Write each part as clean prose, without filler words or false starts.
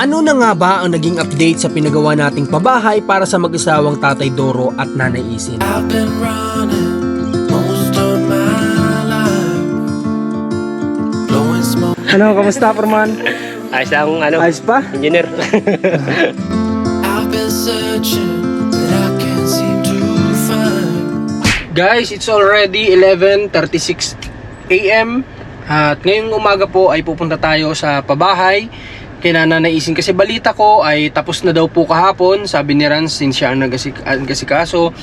Ano na nga ba ang naging update sa pinagawa nating pabahay para sa mag-asawang Tatay Doro at Nanay Isin? I've been running most of my life, blowing smoke. Ano, kamusta, Forman? Ayos lang, Ayos pa? engineer. I've been searching, but I can't seem to find. Guys, it's already 11:36 AM at ngayong umaga po ay pupunta tayo sa pabahay kay Nanay Isin kasi balita ko ay tapos na daw po kahapon, sabi ni Rans since siya ang nag-asikaso.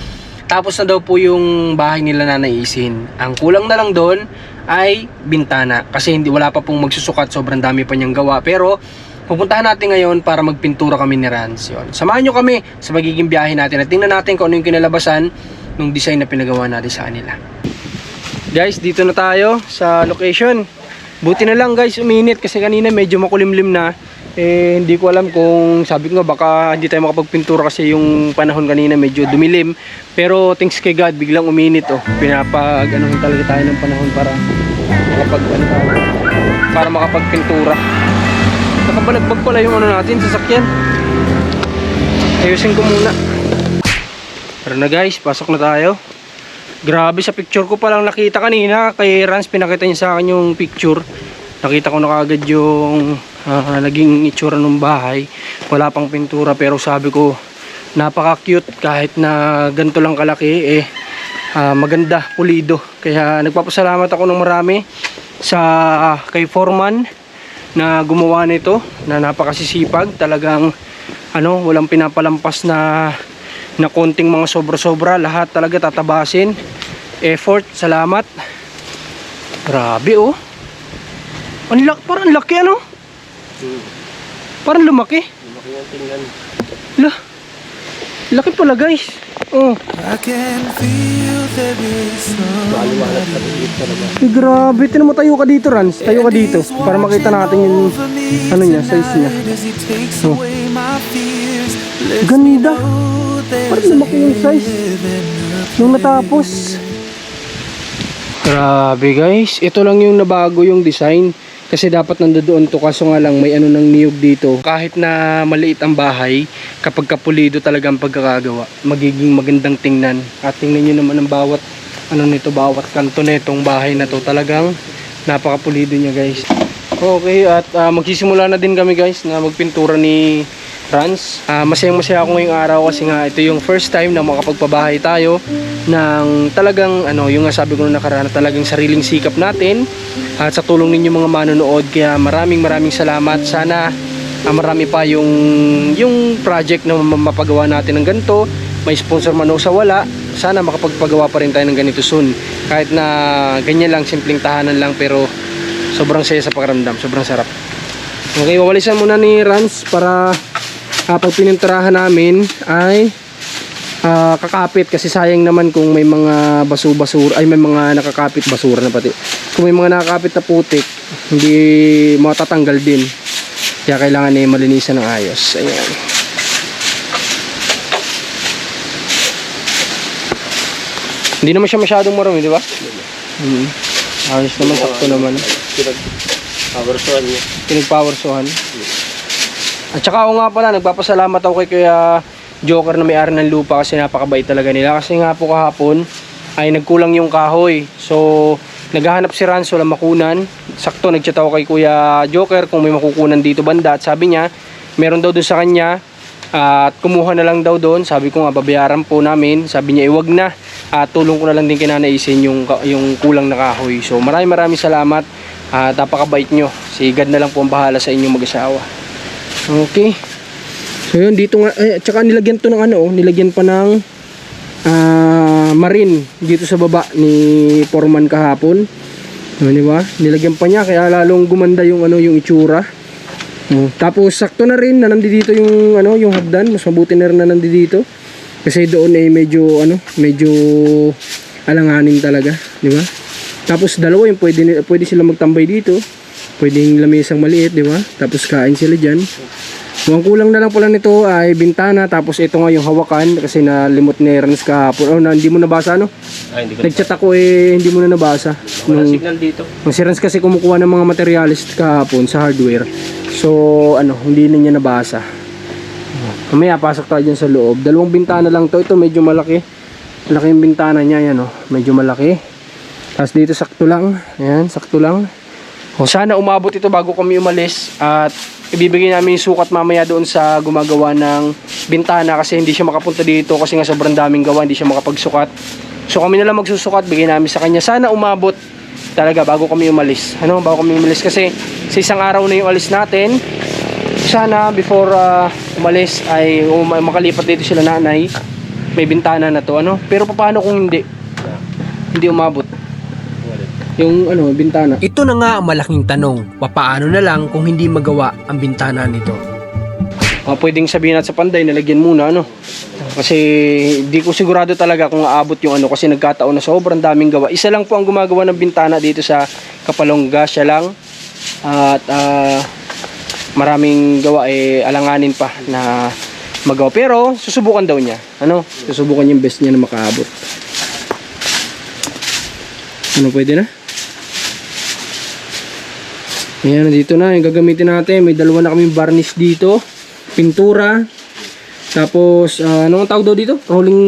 Tapos na daw po yung bahay nila Nanay Isin. Ang kulang na lang doon ay bintana kasi wala pa pong magsusukat, sobrang dami pa niyang gawa. Pero pupuntahan natin ngayon para magpintura kami ni Rans. Yun. Samahan nyo kami sa magiging biyahe natin at tingnan natin kung ano yung kinalabasan ng design na pinagawa natin sa kanila. Guys, dito na tayo sa location. Buti na lang guys, uminit kasi kanina medyo makulimlim na. Hindi ko alam kung, sabi ko nga baka hindi tayo makapagpintura kasi yung panahon kanina medyo dumilim. Pero thanks kay God, biglang uminit oh. Pinapag-anuhin talaga tayo ng panahon para makapagpintura. Nakabalagbag pala yung ano natin, sasakyan. Ayusin ko muna. Tara na guys, pasok na tayo. Grabe, sa picture ko palang nakita kanina kay Rans, pinakita niya sa akin yung picture. Nakita ko na kagad yung naging itsura ng bahay. Wala pang pintura pero sabi ko napaka cute kahit na ganito lang kalaki maganda, pulido. Kaya nagpapasalamat ako ng marami sa kay Foreman na gumawa nito, na napakasisipag talagang walang pinapalampas na konting mga sobra-sobra, lahat talaga tatabasin. Effort, salamat. Grabe oh. Parang laki Parang lumaki. Lumaki yung tingnan. Laki pala guys. Oh. I can feel there is Maliwanag na rin talaga. Grabe, tinan mo, tayo ka dito Rans. Tayo ka dito para makita natin yung niya, size niya. Oh. Ganda. Parang lumaki yung size nung natapos. Grabe guys, ito lang yung nabago yung design. Kasi dapat nandoon to, kaso nga lang may ng niyog dito. Kahit na maliit ang bahay, kapag kapulido talaga ang pagkakagawa, magiging magandang tingnan. At tingnan nyo naman ang bawat bawat kanto nitong bahay na to. Talagang napakapulido niya guys. Okay, at magsisimula na din kami guys na magpintura ni Rans. Masayang-masaya ako ngayong araw kasi nga ito yung first time na makapagpabahay tayo ng talagang yung sabi ko na nakaraan, talagang sariling sikap natin at sa tulong ninyo mga manonood. Kaya maraming salamat. Sana marami pa yung project na mapagawa natin ng ganito. May sponsor man o sa wala, sana makapagpagawa pa rin tayo ng ganito soon. Kahit na ganyan lang, simpleng tahanan lang, pero sobrang saya sa pakiramdam, sobrang sarap. Okay, wawalisan muna ni Rans para pag pininturahan namin ay kakapit, kasi sayang naman kung may mga basura, ay may mga nakakapit basura na pati. Kung may mga nakakapit na putik, hindi matatanggal din. Kaya kailangan malinisan ng ayos. Ayan. Hindi naman siya masyadong marumi, di ba? Ayos naman, sakto naman. Pinag-powersuhan niya. Pinag-powersuhan. At saka ako nga pala, nagpapasalamat ako kay Kuya Joker na may-ari ng lupa kasi napakabait talaga nila. Kasi nga po kahapon ay nagkulang yung kahoy. So, naghahanap si Rans, wala makunan. Sakto, nagchat ako kay Kuya Joker kung may makukunan dito banda. At sabi niya, meron daw doon sa kanya. At kumuha na lang daw doon. Sabi ko nga, babayaran po namin. Sabi niya, iwag na. At tulong ko na lang din kinanaisin yung kulang na kahoy. So, maraming salamat. At napakabait nyo. Si God na lang po ang bahala sa inyong mag-asawa. Okay. So yun, dito nga, at saka nilagyan to ng nilagyan pa ng marine dito sa baba ni Foreman kahapon. Di ba? Nilagyan pa niya kaya lalong gumanda yung yung itsura. Tapos sakto na rin na nandito yung yung hagdan, mas mabuti na rin na nandito. Kasi doon ay medyo alanganin talaga, di ba? Tapos dalawa yung pwede sila magtambay dito. Pwedeng lamisang maliit, di ba? Tapos kain sila dyan. Ang kulang na lang pala nito ay bintana. Tapos ito nga yung hawakan kasi nalimot ni Rans kahapon. Hindi mo nabasa Hindi ko Nagchat ako hindi mo na nabasa. Wala signal dito. Si Rans kasi kumukuha ng mga materialist kahapon sa hardware. So ano, hindi na niya nabasa. Mamaya pasok tayo dyan sa loob. Dalawang bintana lang to. Ito medyo malaki. Malaki yung bintana niya. Yan o. Medyo malaki. Tapos dito sakto lang. Ayan, sakto lang. O sana umabot ito bago kami umalis. At ibibigay namin yung sukat mamaya doon sa gumagawa ng bintana. Kasi hindi siya makapunta dito. Kasi nga sobrang daming gawa. Hindi siya makapagsukat. So kami na lang magsusukat. Bigay namin sa kanya. Sana umabot talaga bago kami umalis. Ano? Bago kami umalis. Kasi sa isang araw na yung alis natin. Sana before umalis ay makalipat dito sila nanay, may bintana na to, ano? Pero paano kung hindi umabot yung ano, bintana? Ito na nga ang malaking tanong, paano na lang kung hindi magawa ang bintana nito? Pwedeng sabihin natin sa Panday, nalagyan muna, ano? Kasi di ko sigurado talaga kung aabot yung ano, kasi nagkataon na sobrang daming gawa. Isa lang po ang gumagawa ng bintana dito sa Kapalongga, siya lang. At maraming gawa alanganin pa na magawa. Pero susubukan daw niya. Ano? Susubukan yung best niya na makaabot. Ano, pwede na? Ayan, dito na yung gagamitin natin. May dalawa na kaming varnish dito. Pintura. Tapos, ano ang tawag daw dito? Rolling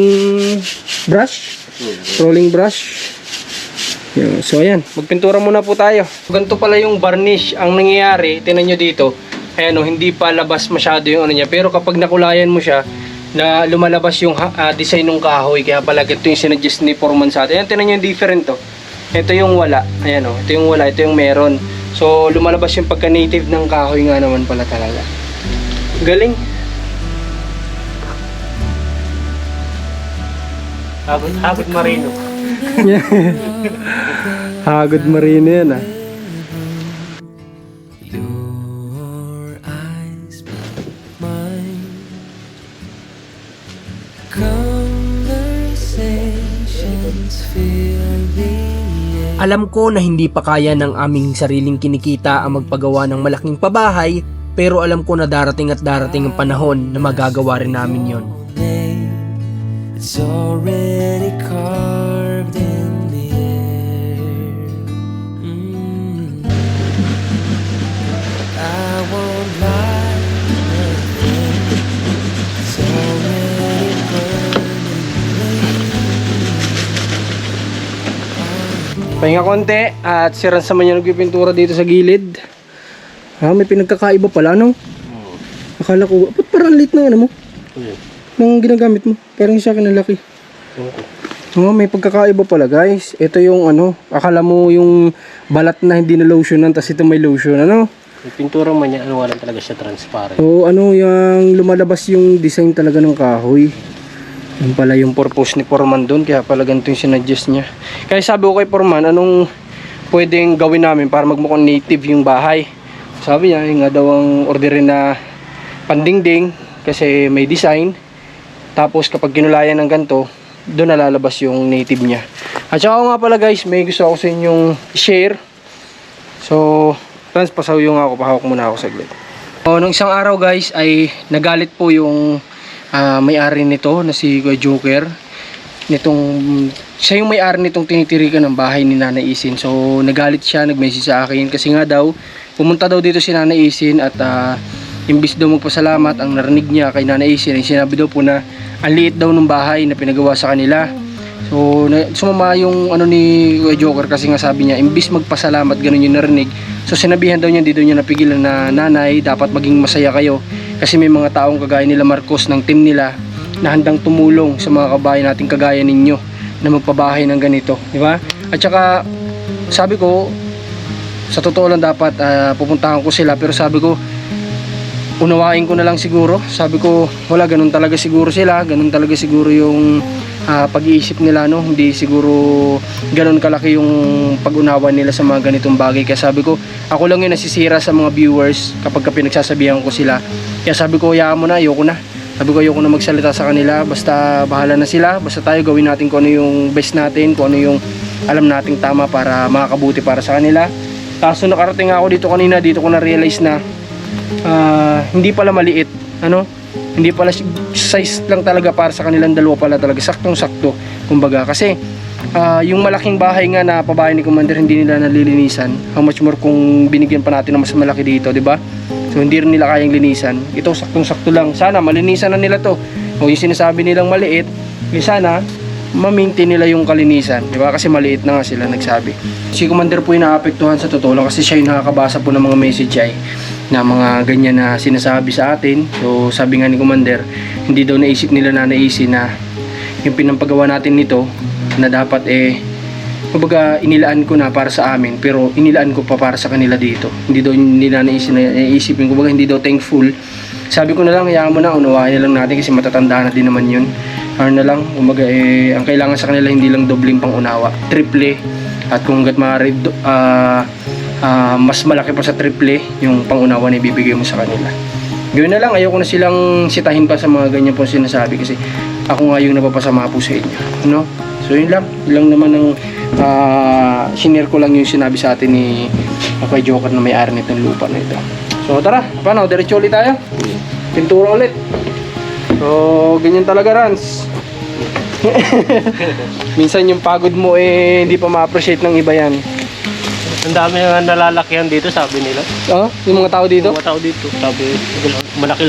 brush. Rolling brush. Yan. So ayan, magpintura muna po tayo. Ganito pala yung varnish. Ang nangyayari, tinan nyo dito, ayan o, hindi pa labas masyado yung ano niya. Pero kapag nakulayan mo siya, na lumalabas yung design ng kahoy. Kaya pala ito yung sinadjust ni Foreman sa atin. Ayan, tinan nyo yung different to. Ito yung wala. Ayan o, ito yung wala, ito yung meron. So lumalabas yung pagka-native ng kahoy nga naman pala talaga. Galing. Hagod marino. Hagod marino yan ah. Your eyes meet mine. Conversations fill the air. Alam ko na hindi pa kaya ng aming sariling kinikita ang magpagawa ng malaking pabahay, pero alam ko na darating at darating ang panahon na magagawa rin namin yon. It's already carved in the air. I won't lie, it's already burning. Pahinga konti at si Rans naman yung nagpipintura dito sa gilid. May pinagkakaiba pala, no? Akala ko, ba't parang lit na ano mo? Nung ginagamit mo, parang sa akin ang laki. May pagkakaiba pala guys. Ito yung ano, akala mo yung balat na hindi na lotionan, tapos ito may lotion, ano? Yung pintura man niya, ano, walang talaga siya transparent. So ano, yung lumalabas yung design talaga ng kahoy. Yung pala yung purpose ni Foreman doon, kaya pala ganito yung sinadjust niya. Kaya sabi ko kay Foreman, anong pwedeng gawin namin para magmukhang native yung bahay? Sabi niya, yung nga daw ang orderin na pandingding kasi may design. Tapos kapag kinulayan ng ganito, doon nalalabas yung native niya. At saka nga pala guys, may gusto ako sa inyong share. So, Rans, pasaw yung ako, pahawak muna ako saglit. Nung isang araw guys, ay nagalit po yung may-ari nito na si Kuya Joker. Siya yung may-ari nitong tinitirikan ng bahay ni Nanay Isin. So, nagalit siya, nag-message sa akin kasi nga daw, pumunta daw dito si Nanay Isin at imbis daw magpasalamat, ang narinig niya kay Nanay Isin ay sinabi daw po na ang liit daw ng bahay na pinagawa sa kanila. So sumama yung ano ni Kuya Joker kasi nga sabi niya imbis magpasalamat, ganun yung narinig. So sinabihan daw niya, hindi daw niya napigilan na nanay, dapat maging masaya kayo kasi may mga taong kagaya nila Marcos ng team nila na handang tumulong sa mga kabayan nating kagaya ninyo na magpabahay ng ganito, di ba? At saka sabi ko, sa totoo lang dapat pupuntahan ko sila, pero sabi ko unawain ko na lang siguro. Sabi ko wala, ganun talaga siguro sila, ganun talaga siguro yung pag-iisip nila, no? Hindi siguro ganun kalaki yung pag-unawa nila sa mga ganitong bagay. Kaya sabi ko, ako lang yung nasisira sa mga viewers kapag pinagsasabihan ko sila. Kaya sabi ko, hayaan mo na, ayoko na. Sabi ko, ayoko na magsalita sa kanila, basta bahala na sila, basta tayo gawin natin kung ano yung best natin, kung ano yung alam nating tama para makakabuti para sa kanila. Kaso nakarating ako dito kanina, dito ko na-realize na hindi pala maliit, ano? Hindi pala size lang talaga para sa kanilang dalawa, pala talaga saktong-sakto kumbaga. Kasi yung malaking bahay nga na pabahay ni Commander hindi nila nalilinisan. How much more kung binigyan pa natin ng mas malaki dito, di ba? So hindi rin nila kayang linisan. Ito saktong-sakto lang. Sana malinisan na nila to. O yung sinasabi nilang maliit, sana ma-maintain nila yung kalinisan, di ba? Kasi maliit na nga sila nagsabi. Si Commander po yung naapektuhan sa totoo lang kasi siya yung nakakabasa po ng mga message ay na mga ganyan na sinasabi sa atin. So sabi nga ni Commander, hindi daw naisip nila na yung pinampagawa natin nito na dapat kumbaga inilaan ko na para sa amin pero inilaan ko pa para sa kanila dito. Hindi daw nila naisipin, kumbaga hindi daw thankful. Sabi ko na lang, hayaan mo na, unawain na lang natin kasi matatanda na din naman yun. Ano na lang, kumbaga ang kailangan sa kanila hindi lang dobling pangunawa, triple, at kung hanggat maaari mas malaki pa sa triple yung pangunawa na ibibigay mo sa kanila. Gawin na lang, ayoko na silang sitahin pa sa mga ganyan po sinasabi kasi ako nga yung napapasama po sa inyo, no? So yun lang naman ng sinare ko lang yung sinabi sa atin ni Kuya Joker na may-ari nitong lupa na ito. So tara, paano, diretso ulit tayo, pintura ulit. So, ganyan talaga, Rans. Minsan yung pagod mo hindi pa ma-appreciate ng iba yan. Ang dami nga nalalakihan dito, sabi nila. Oh, yung mga tao dito? Yung mga tao dito, sabi,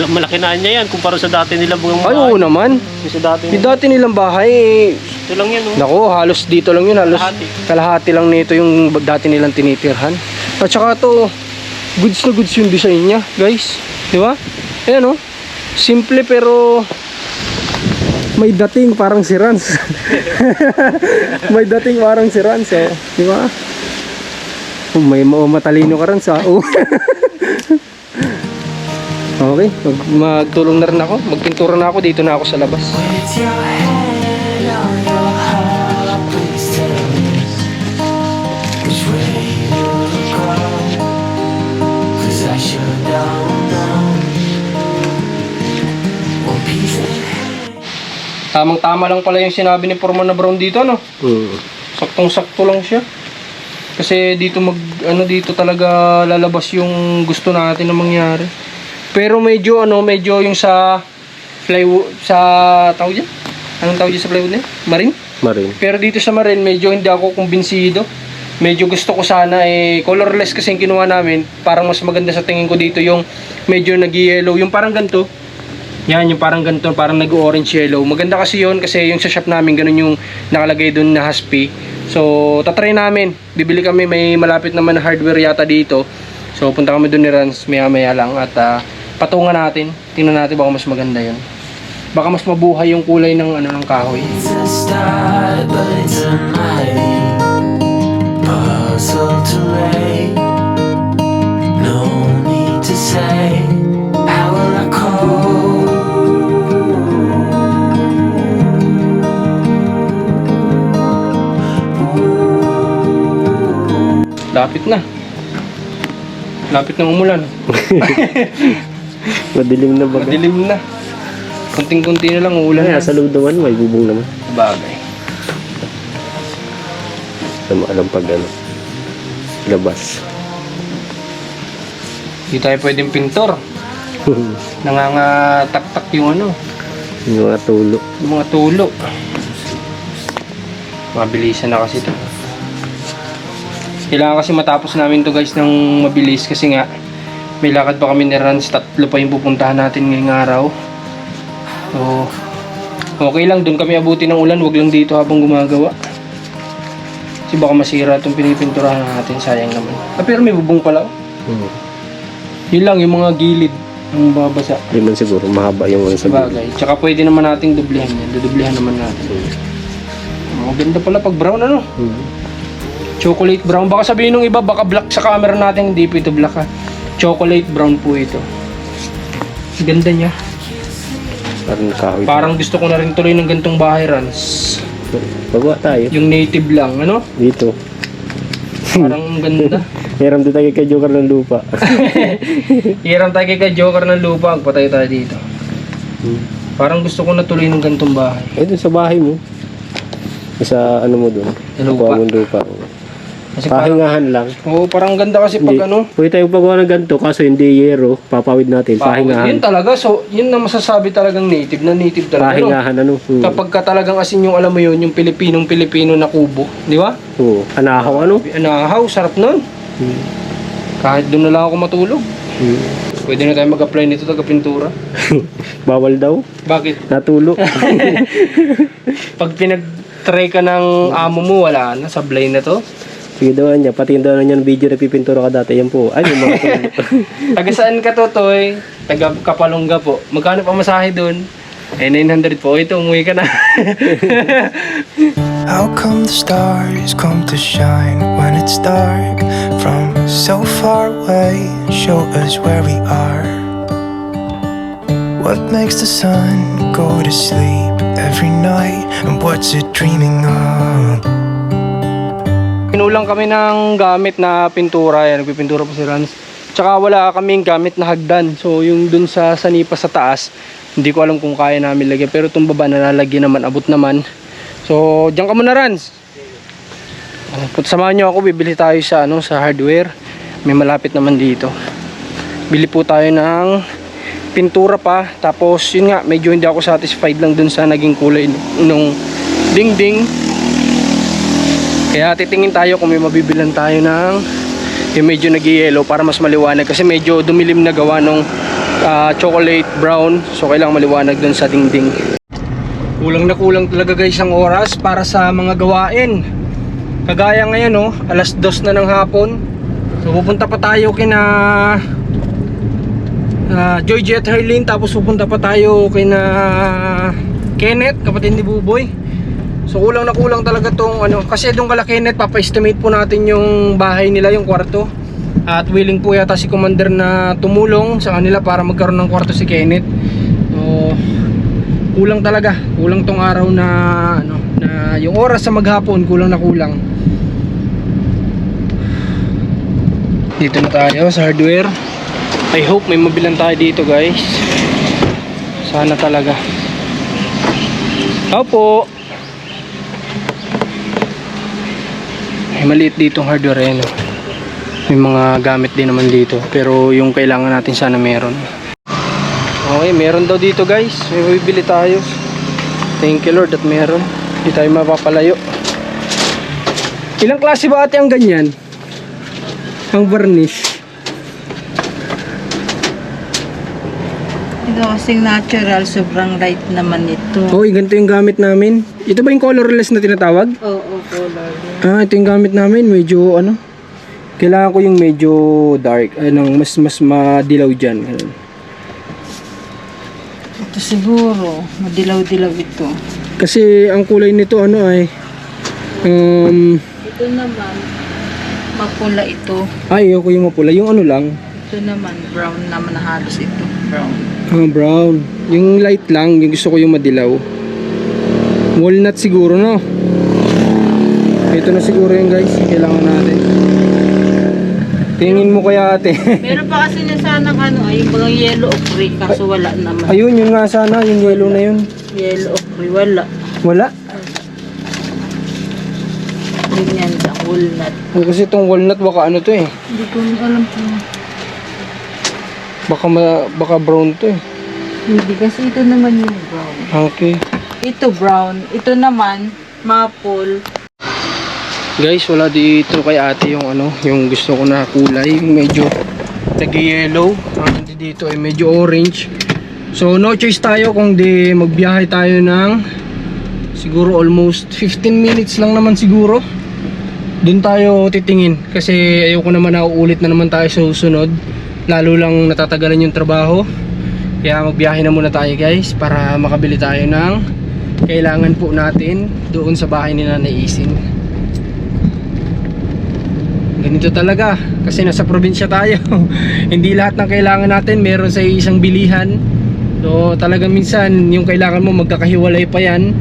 malaki na niya yan kumpara sa dati nila mga Ay, oo naman. Yung sa dati Yung dati nilang bahay, ito lang yan, oh. naku, halos dito lang yun. Halos kalahati lang nito yung dati nilang tinitirhan. At saka to, goods na goods yung design niya, guys. Di ba? Ayan, oh. Simple pero may dating parang si Rans. May dating parang si Rans, oh. Di ba? May matalino ka, Rans, ah. Oh. Okay, magtulong na rin ako. Magpintura na ako, dito na ako sa labas. With your head on your heart, please tell me which way you'll go. 'Cause I sure don't know. One piece of Tamang-tama lang pala yung sinabi ni Foreman na Brown dito, no? Saktong-sakto lang siya. Kasi dito dito talaga lalabas yung gusto natin na mangyari. Pero medyo yung sa plywood, sa tawag diyan? Anong tawag sa plywood niya? Marine? Pero dito sa marine, medyo hindi ako kumbinsido. Medyo gusto ko sana colorless kasi yung kinuha namin. Parang mas maganda sa tingin ko dito yung medyo nag-yellow, yung parang ganito. Yan, yung parang ganito, parang nag-orange yellow. Maganda kasi yun kasi yung sa shop namin ganun yung nakalagay doon na Haspi. So, tatry namin. Bibili kami, may malapit naman na hardware yata dito. So, punta kami doon ni Rans maya-maya lang at patungan natin. Tingnan natin baka mas maganda yun. Baka mas mabuhay yung kulay ng ng kahoy. It's a start, but it's a mighty puzzle to make. No need to say, how will I cope? Lapit na. Lapit ng umulan. Madilim na ba? Madilim na. Kunting-kunti na lang uulan na. Sa loob naman, may bubong naman. Bagay. Hindi mo alam pag labas. Hindi tayo pwedeng pintor. Nangangatak-tak yung Yung mga tulo. yung mga tulo. Mabilisan na kasi ito. Kailangan kasi matapos namin to guys ng mabilis kasi nga may lakad pa kami ni Rans, 3 pa yung pupuntahan natin ngayong araw. So okay lang, doon kami abuti ng ulan, wag lang dito habang gumagawa kasi baka masira itong pinipinturahan natin, sayang naman. Pero may bubong pala. Yun lang, yung mga gilid ang babasa. Hindi man siguro, mahaba yung sa Bagay. Tsaka pwede naman nating dublihan yan, dudublihan naman natin. Maganda pala pag brown chocolate brown. Baka sabihin nung iba, baka black sa camera natin. Hindi po ito black, ha. Chocolate brown po ito. Ganda niya. Parang kahoy. Parang gusto ko na rin tuloy ng gantong bahay, Rans. Magawa tayo. Yung native lang, Dito. Parang ganda. Hiram din tayo kay Joker ng lupa. Hiram tayo kay Joker ng lupa. Agpatay tayo dito. Parang gusto ko na tuloy ng gantong bahay. Dun sa bahay mo. Sa mo dun. Sa lupa. Nakuha mo lupa. Kasi parang, Pahingahan lang. parang ganda kasi pag Pwede tayong pagawa ng ganito, kaso hindi yero, papawid natin. Pahingahan. Yun talaga. So, yun na masasabi talagang native talaga. Pahingahan, Kapag ka talagang asin yung alam mo yun, yung Pilipinong-Pilipino na kubo. Di ba? Oo. Anahaw, Anahaw, sarap nun. Kahit doon na lang ako matulog. Pwede na tayo mag-apply nito taga-pintura. Bawal daw. Bakit? Natulog. Pag pinag-try ka ng amo mo, wala na. Sablay na to. Sige daw niya. Pati daw niya ng video na pipintura ka dati. Yan po. Ay, yung mga tulog. Taga saan ka, Totoy? Taga Kapalongga po. Magkano pa masahe doon? Eh, 900 po. Ito, umuwi ka na. How come the stars come to shine when it's dark from so far away? Show us where we are. What makes the sun go to sleep every night? And what's it dreaming of? Pinulang kami ng gamit na pintura. Yan, nagpipintura po si Rans. Tsaka wala kaming gamit na hagdan. So, yung dun sa sanipa sa taas, hindi ko alam kung kaya namin lagyan. Pero itong baba nalalagyan naman, abot naman. So, diyan ka muna, Rans. Samahan nyo ako, bibili tayo sa, sa hardware. May malapit naman dito. Bili po tayo ng pintura pa. Tapos, yun nga, medyo hindi ako satisfied lang dun sa naging kulay nung dingding. Kaya titingin tayo kung may mabibilan tayo ng yung medyo nag-yellow para mas maliwanag. Kasi medyo dumilim na gawa nung chocolate brown. So, kailangan maliwanag dun sa dingding. Kulang na kulang talaga guys ang oras para sa mga gawain. Kagaya ngayon alas 2 na ng hapon. So pupunta pa tayo kina Joyjet Herlin, tapos pupunta pa tayo kina Kenneth, kapatid ni Buboy. So kulang na kulang talaga tong kasi doon kala Kenneth, papa-estimate po natin yung bahay nila, yung kwarto. At willing po yata si Commander na tumulong sa kanila para magkaroon ng kwarto si Kenneth. So kulang talaga, kulang tong araw na na yung oras sa maghapon, kulang na kulang. Dito na tayo sa hardware. I hope may mabilan tayo dito guys. Sana talaga. Opo. May maliit ditong hardware May mga gamit din naman dito, pero yung kailangan natin sana meron. Okay, meron daw dito guys. May bibili tayo. Thank you Lord at meron. Hindi tayo mapapalayo. Ilang klase ba ate ang ganyan? Ang varnish. Ito kasing natural, sobrang light naman ito. Okay, ganito yung gamit namin. Ito ba yung colorless na tinatawag? Oo, color. Ito yung gamit namin. Medyo kailangan ko yung medyo dark. Mas madilaw dyan. Ito siguro, madilaw-dilaw ito. Kasi ang kulay nito ay Ito naman, mapula ito. ayoko yung mapula. Yung lang. Ito naman, brown naman na halos ito. Brown. Brown. Yung light lang. Yung gusto ko yung madilaw. Walnut siguro Ito na siguro yung guys. Kailangan natin. Tingin mo kaya ate. Meron pa kasi niya sanang yung mga yellow ochre, kaso wala naman. Ayun, yun nga sana. Yung yellow na yun. Yellow ochre, wala. Wala. Ganyan sa walnut. Kasi itong walnut baka to Hindi ko alam kung... Baka brown to Hindi, kasi ito naman yung brown. Okay. Ito brown. Ito naman, maple. Guys, wala dito kay ate yung yung gusto ko na kulay, yung medyo nag-yellow. Ang dito ay medyo orange. So no choice tayo kung di magbiyahe tayo ng siguro almost 15 minutes lang naman siguro. Doon tayo titingin kasi ayoko naman na uulit na naman tayo sa susunod. Lalo lang natatagalan yung trabaho. Kaya magbiyahe na muna tayo guys para makabili tayo ng kailangan po natin doon sa bahay ni Nanay Ising. Ganito talaga kasi nasa probinsya tayo. Hindi lahat ng kailangan natin meron sa isang bilihan. So talagang minsan yung kailangan mo magkakahiwalay pa yan,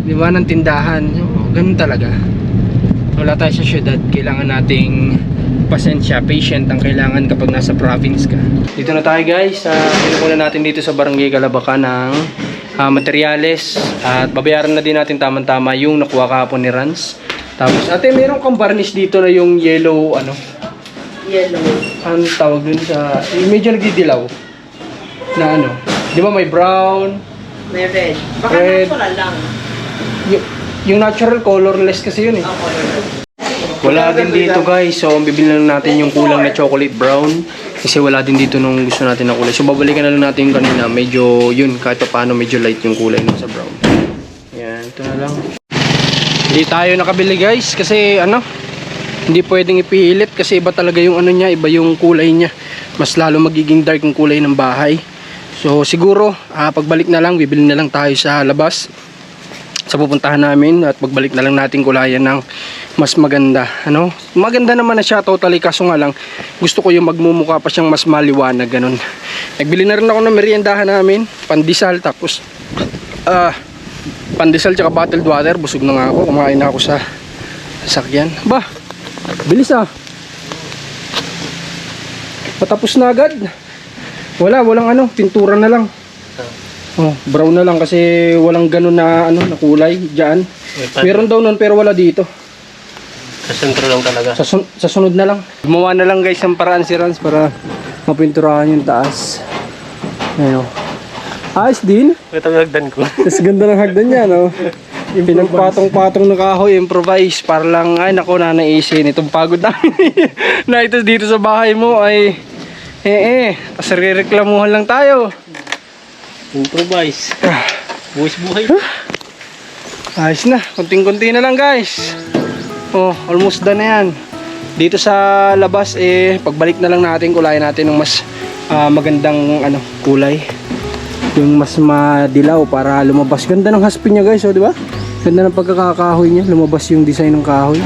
di ba, ng tindahan. So, ganun talaga. Wala tayo sa syudad, kailangan nating pasensya, patient ang kailangan kapag nasa province ka. Dito na tayo guys, pinukunan natin dito sa Barangay Calabaca ng materyales at babayaran na din natin tamang-tama yung nakuha kahapon ni Rans. Tapos ate, meron kang varnish dito na yung yellow Yellow. Ano tawag dun sa yung medyo nagdidilaw na di ba may brown, May red. Baka Red. natural lang. yung natural colorless kasi yun Color. Wala din dito guys, so bibili lang natin yung kulang na chocolate brown Kasi wala din dito nung gusto natin na kulay. So babalikan na lang natin yung kanina. Medyo yun, kahit pa paano medyo light yung kulay nung sa brown. Yan, ito na lang. Hindi tayo nakabili guys kasi ano, hindi pwedeng ipilit kasi iba talaga yung ano niya, iba yung kulay niya. Mas lalo magiging dark yung kulay ng bahay. So siguro, pagbalik na lang, bibili na lang tayo sa labas. Sa pupuntahan namin at pagbalik na lang natin kulayan ng mas maganda, ano? Maganda naman na siya totally, kaso nga lang gusto ko yung magmumukha pa siyang mas maliwanag, ganun. Nagbili na rin ako ng meriendahan namin, pandesal, tapos pandesal tsaka bottled water. Busog na nga ako, kumain na ako sa sasakyan. Ba, bilis patapos na agad. Walang ano, pintura na lang. Oh, brown na lang kasi walang ganun na ano na kulay diyan. Meron daw nun pero wala dito. Sa sentro lang talaga. Sa sunod na lang. Gumawa na lang guys ng paraan si Rans para mapinturahan yung taas. Ayun. Ayos din. Ito ang hagdan ko. Tapos ganda ng hagdan niya, no? Pinagpatong-patong na kahoy, improvise para lang, ay nako, nanaisin itong pagod namin. Na ito dito sa bahay mo ay tapos rereklamuhan lang tayo. Improvise. Buwis buhay. Ayos na, kunting-kunti na lang guys. Oh, almost done na yan. Dito sa labas pagbalik na lang natin, kulayan natin ng mas magandang ano, kulay. Yung mas madilaw para lumabas. Ganda ng haspin niya guys, oh, di ba? Ganda ng pagkakakahoy niya, lumabas yung design ng kahoy.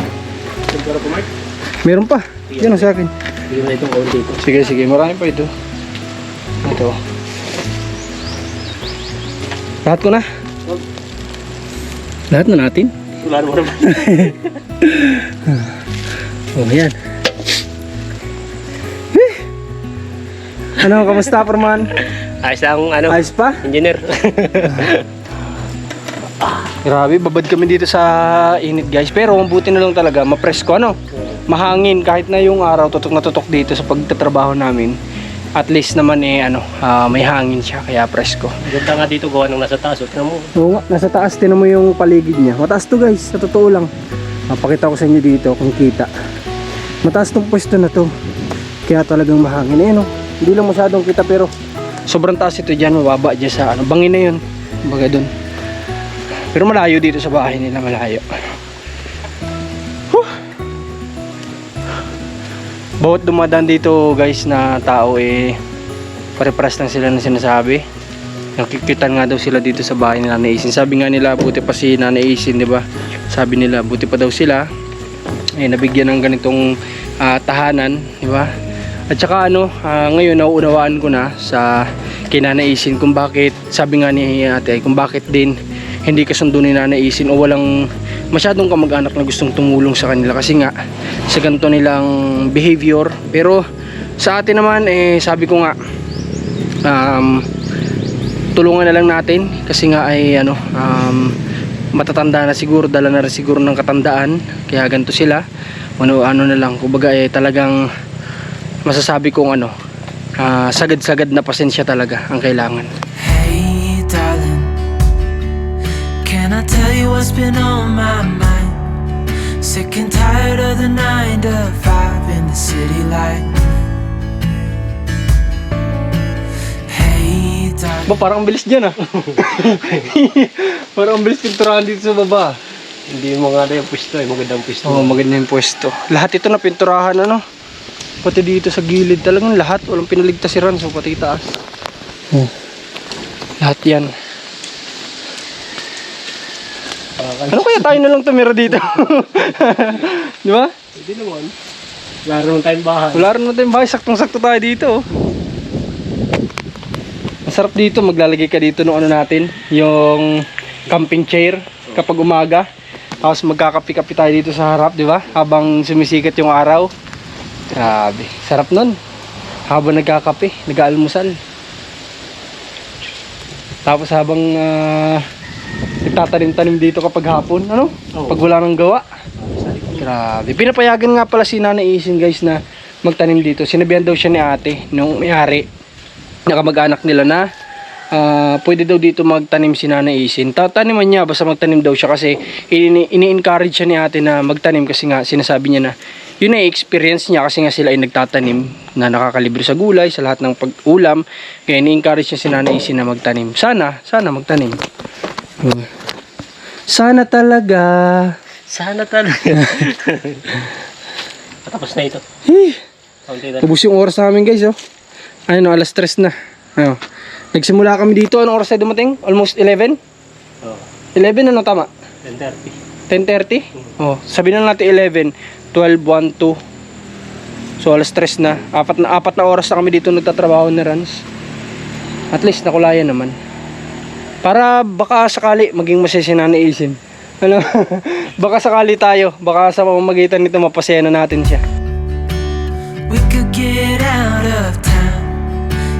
Meron pa. Yan ang sa akin. Hindi na itong kaunti ito. Sige, marami pa ito. Ito. Lahat ko na. Lahat na natin. Wala naman naman. Oh, yan. Ano, kamusta, Perman? Ayos lang ano. Ayos pa? Engineer. Grabe, babad kami dito sa init guys. Pero ang buti na lang talaga, mapresko ano. Mahangin kahit na yung araw tutok na tutok dito sa pagtatrabaho namin. At least naman may hangin siya kaya presko. Ganda nga dito gawa ng nasa taas. Tignan mo. Oo nga, nasa taas, tinan mo yung paligid niya. Mataas to guys, sa totoo lang. Mapakita ko sa inyo dito kung kita. Mataas tong pwesto na to. Kaya talagang mahangin. No? Hindi lang masyadong kita pero sobrang taas ito dyan, mababa dyan sa ano, bangin na yun. Baga dun. Pero malayo dito sa bahay nila, malayo. Bawat dumadaan dito guys na tao pare-paras lang sila na sinasabi. Nakikitan nga daw sila dito sa bahay ni Nanay Isin. Sabi nga nila buti pa si Nanay Isin, di ba? Sabi nila buti pa daw sila nabigyan ng ganitong tahanan, di ba? At saka ngayon nauunawaan ko na sa kay Nanay Isin kung bakit, sabi nga ni ate, kung bakit din hindi kasundo ni Nanay Isin o walang masyadong kamag-anak na gustong tumulong sa kanila kasi nga sa ganito nilang behavior. Pero sa atin naman sabi ko nga tulungan na lang natin kasi nga ay matatanda na siguro, dala na rin siguro ng katandaan kaya ganito sila. Ano na lang, kumbaga talagang masasabi kong sagad-sagad na pasensya talaga ang kailangan. Hey darling, can I tell you what's been on my mind? Sick and tired of the 9 to 5 in the city light. Hey darling. Ba, parang ang bilis dyan Parang ang bilis pinturahan dito sa baba. Hindi mo nga na yung pwesto magandang pwesto. Oo, maganda yung pwesto. Lahat ito na pinturahan pati dito sa gilid talagang lahat. Walang pinaligtas si Ranso, pati taas. Lahat yan. Ano kaya tayo na lang tumira dito? Di ba? Hindi naman. Wala naman tayong bahay. Wala rin natin bahay, saktong-sakto tayo dito. Masarap dito, maglalagay ka dito ng natin, yung camping chair kapag umaga. Tapos magkakapi-kapi tayo dito sa harap, di ba? Habang sumisikat yung araw. Grabe, sarap nun. Habang nagkakape, nag-aalmusal. Tapos habang nagtatanim-tanim dito kapag hapon, pag wala nang gawa. Grabe. Pinapayagan nga pala si Nanay Isin guys na magtanim dito. Sinabihan daw siya ni ate nung may-ari na kamag-anak nila na pwede daw dito magtanim si Nanay Isin. Taniman niya, basta magtanim daw siya kasi ini-encourage siya ni ate na magtanim kasi nga sinasabi niya na yun ay experience niya kasi nga sila ay nagtatanim na nakakalibre sa gulay, sa lahat ng pag-ulam. Kaya ini-encourage niya si Nanay Isin na magtanim. Sana magtanim. Sana talaga. Sana talaga. Patapos na ito. Kaunti na. Ubus yung oras namin guys, oh. Ayun, alas 3 na. Ayun. Nagsimula kami dito. Anong oras tayo dumating? Almost 11? Oh, 11 ano tama? 10:30. 10:30? Oh, sabihin na natin 11, 12, 1, 2. So alas 3 na. Apat na oras na kami dito nagtatrabaho na Rans. At least nakulayan naman. Para baka sakali maging masaya si Nanay Isin. Ano? Baka sakali tayo. Baka sa pamamagitan nito mapasaya na natin siya. We could get out of town,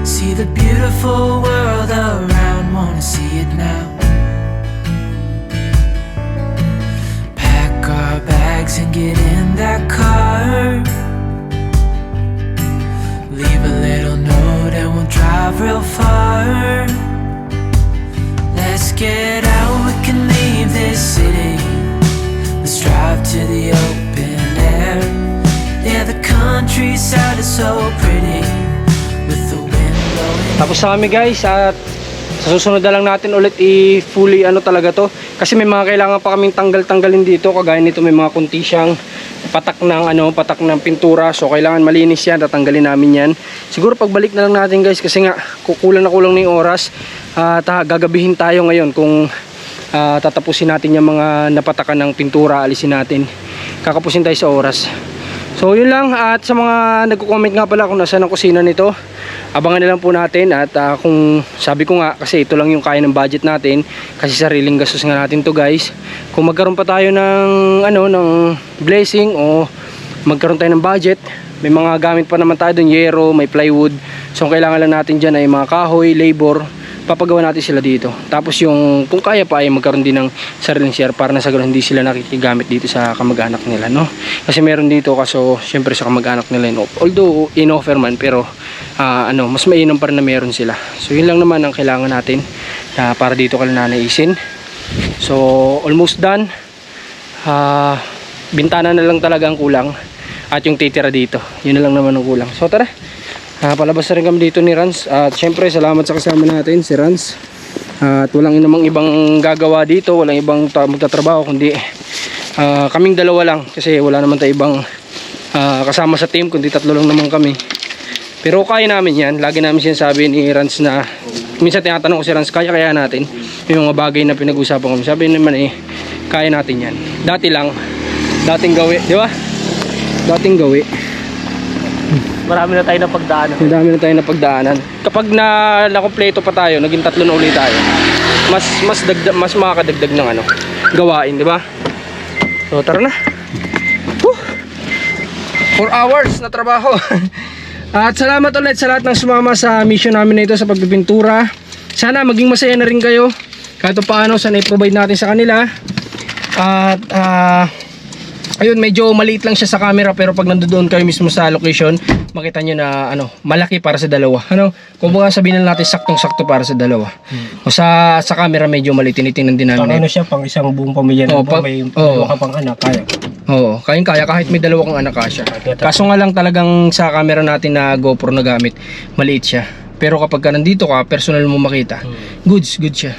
see the beautiful world around, wanna see it now. Pack our bags and get in that car, leave a little note and we'll drive real far. Let's get out, we can leave this city, let's drive to the open air. Yeah, the countryside is so pretty with the wind blowing. Tapos na kami guys at sa susunod na lang natin ulit i-fully ano talaga to. Kasi may mga kailangan pa kaming tanggalin dito. Kagaya nito may mga kunti siyang patak ng pintura. So kailangan malinis yan, tatanggalin namin yan. Siguro pagbalik na lang natin guys kasi nga kulang na yung oras. At gagabihin tayo ngayon kung tatapusin natin yung mga napatakan ng pintura, alisin natin. Kakapusin tayo sa oras. So yun lang, at sa mga nagko-comment nga pala kung nasaan ang kusina nito, abangan na lang po natin. At kung sabi ko nga kasi ito lang yung kaya ng budget natin kasi sariling gastos nga natin to guys. Kung magkaroon pa tayo ng ng blessing o magkaroon tayo ng budget, may mga gamit pa naman tayo doon, yero, may plywood. So ang kailangan lang natin dyan ay mga kahoy, labor, papagawa natin sila dito. Tapos yung kung kaya pa ay magkaroon din ng sariling share para na sa ganun hindi sila nakikigamit dito sa kamag-anak nila, no? Kasi meron dito kaso syempre sa kamag-anak nila, although in-offer man, pero mas mainam pa rin na meron sila. So yun lang naman ang kailangan natin para dito kay Nanay Isin. So almost done. Bintana na lang talaga ang kulang at yung titira dito, yun na lang naman ang kulang. So tara, palabas na rin kami dito ni Rans. At syempre salamat sa kasama natin si Rans. At walang namang ibang gagawa dito, walang ibang magtatrabaho kundi kaming dalawa lang kasi wala naman tayo ibang kasama sa team kundi tatlo lang naman kami. Pero kaya namin yan. Lagi namin sinasabi ni Rans na minsan tinatanong ko si Rans, kaya natin yung mga bagay na pinag-usapan kami. Sabi naman kaya natin yan. Dating gawi, di ba? Dating gawi. Marami na tayo na pagdaanan. Madami na tayo na pagdaanan. Kapag nakompleto pa tayo, naging tatlo na ulit tayo. Mas makakadagdag ng gawain, di ba? So tara na. 4 hours na trabaho. At salamat ulit sa lahat ng sumama sa mission namin na ito sa pagpipintura. Sana maging masaya na rin kayo. Kahit paano, sana i-provide natin sa kanila. At ayun, medyo maliit lang siya sa camera, pero pag nandoon kayo mismo sa location, makita nyo na malaki para sa dalawa. Kung baga sabihin na natin saktong-sakto para sa dalawa. O sa camera medyo maliit, tinitingnan din namin. Pang siya, pang isang buong pamilya na may dalawa ka pang anak, kaya. Oo, kaya kahit may dalawa kang anak kasya. Kaso nga lang talagang sa camera natin na GoPro na gamit, maliit siya. Pero kapag nandito ka, personal mo makita, goods siya.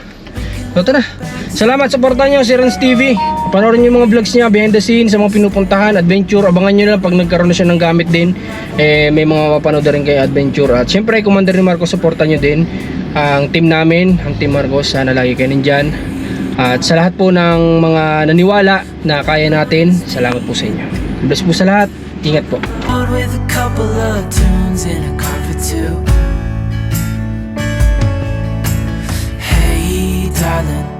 So tara, salamat sa porta nyo si Rans TV. Panoorin nyo yung mga vlogs niya, behind the scenes, sa mga pinupuntahan, adventure. Abangan nyo lang pag nagkaroon na siya ng gamit din, may mga mapanood rin kayo adventure. At syempre Commander ni Marcos, supportan nyo din ang team namin, ang team Marcos. Sana lagi kayo nandyan. At sa lahat po ng mga naniwala na kaya natin, salamat po sa inyo. Bless po sa lahat, ingat po. Bored with a couple of tunes in a car for two. Hey, darling,